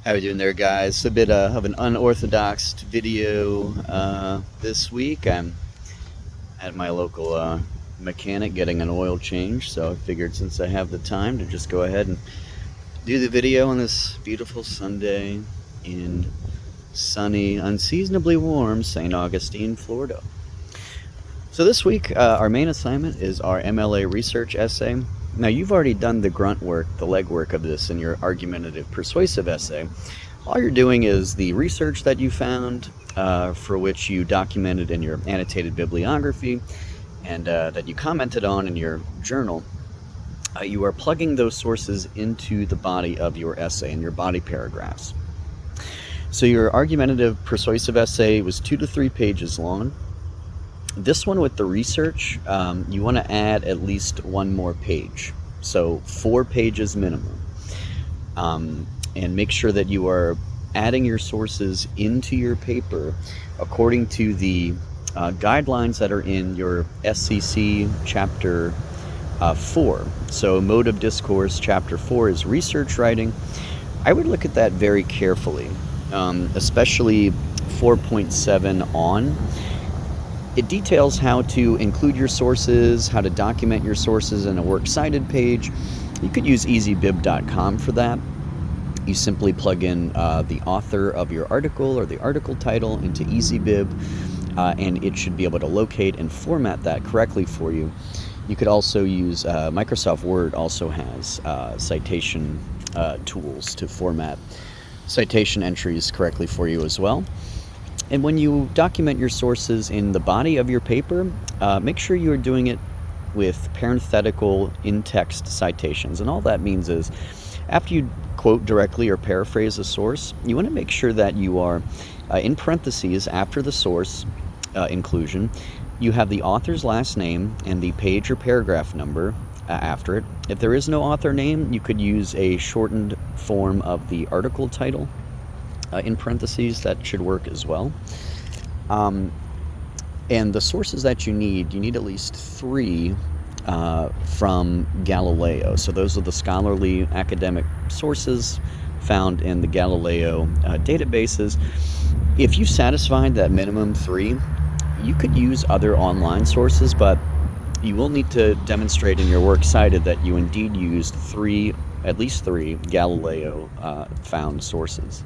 How we doing there, guys? A bit of an unorthodox video this week. I'm at my local mechanic getting an oil change, so I figured since I have the time to just go ahead and do the video on this beautiful Sunday in sunny, unseasonably warm St. Augustine, Florida. So this week, our main assignment is our MLA research essay. Now, you've already done the grunt work, the legwork of this in your argumentative persuasive essay. All you're doing is the research that you found, for which you documented in your annotated bibliography and that you commented on in your journal. You are plugging those sources into the body of your essay and your body paragraphs. So your argumentative persuasive essay was 2 to 3 pages long. This one with the research, you want to add at least one more page, so 4 pages minimum. And make sure that you are adding your sources into your paper according to the guidelines that are in your SCC chapter 4. So Mode of Discourse chapter 4 is research writing. I would look at that very carefully, especially 4.7 on. It details how to include your sources, how to document your sources in a works cited page. You could use easybib.com for that. You simply plug in the author of your article or the article title into easybib, and it should be able to locate and format that correctly for you. You could also use Microsoft Word also has citation tools to format citation entries correctly for you as well. And when you document your sources in the body of your paper, make sure you are doing it with parenthetical in-text citations. And all that means is after you quote directly or paraphrase a source, you want to make sure that you are in parentheses after the source inclusion. You have the author's last name and the page or paragraph number after it. If there is no author name, you could use a shortened form of the article title in parentheses. That should work as well. And the sources that you need at least 3 from Galileo. So those are the scholarly academic sources found in the Galileo databases. If you satisfied that minimum 3, you could use other online sources, but you will need to demonstrate in your works cited that you indeed used at least 3 Galileo found sources.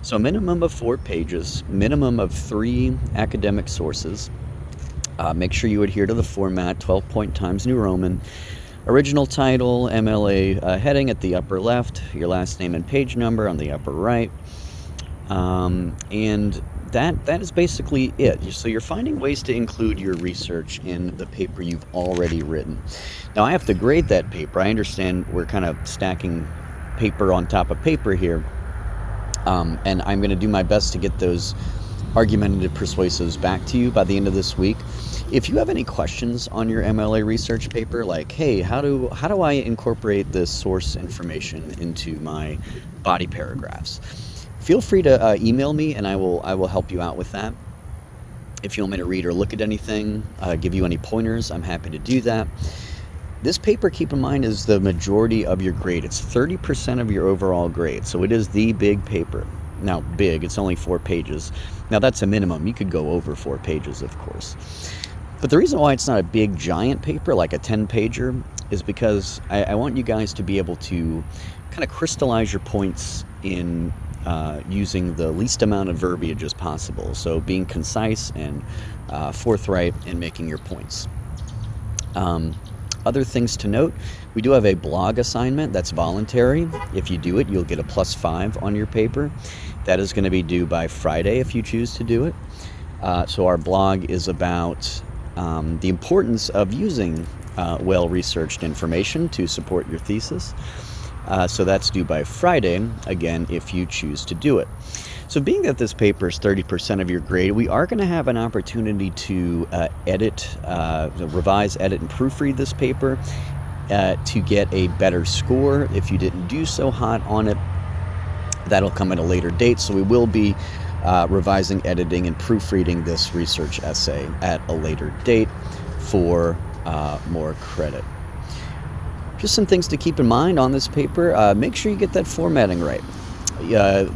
So a minimum of 4 pages, minimum of 3 academic sources. Make sure you adhere to the format, 12-point Times New Roman. Original title, MLA heading at the upper left, your last name and page number on the upper right. And that is basically it. So you're finding ways to include your research in the paper you've already written. Now I have to grade that paper. I understand we're kind of stacking paper on top of paper here. And I'm going to do my best to get those argumentative persuasives back to you by the end of this week. If you have any questions on your MLA research paper, like, hey, how do I incorporate this source information into my body paragraphs? Feel free to email me, and I will help you out with that. If you want me to read or look at anything, give you any pointers, I'm happy to do that. This paper, keep in mind, is the majority of your grade. It's 30% of your overall grade, so it is the big paper. Now, big, it's only 4 pages. Now, that's a minimum. You could go over 4 pages, of course. But the reason why it's not a big, giant paper, like a 10-pager, is because I want you guys to be able to kind of crystallize your points in using the least amount of verbiage as possible. So being concise and forthright in making your points. Other things to note, we do have a blog assignment that's voluntary. If you do it, you'll get a +5 on your paper. That is going to be due by Friday if you choose to do it. So our blog is about the importance of using well-researched information to support your thesis. So that's due by Friday, again, if you choose to do it. So being that this paper is 30% of your grade, we are going to have an opportunity to revise, edit, and proofread this paper to get a better score. If you didn't do so hot on it, that'll come at a later date. So we will be revising, editing, and proofreading this research essay at a later date for more credit. Just some things to keep in mind on this paper. Make sure you get that formatting right.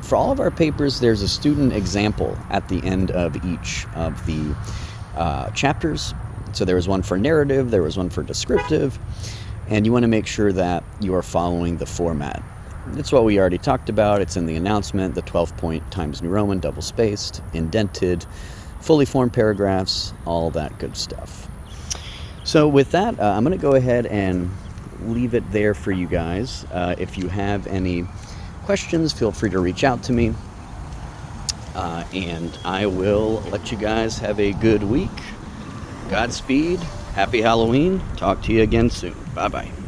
For all of our papers, there's a student example at the end of each of the chapters. So there was one for narrative, there was one for descriptive, and you want to make sure that you are following the format. It's what we already talked about. It's in the announcement, the 12-point Times New Roman, double-spaced, indented, fully formed paragraphs, all that good stuff. So with that, I'm going to go ahead and leave it there for you guys. If you have any questions, feel free to reach out to me. And I will let you guys have a good week. Godspeed. Happy Halloween. Talk to you again soon. Bye-bye.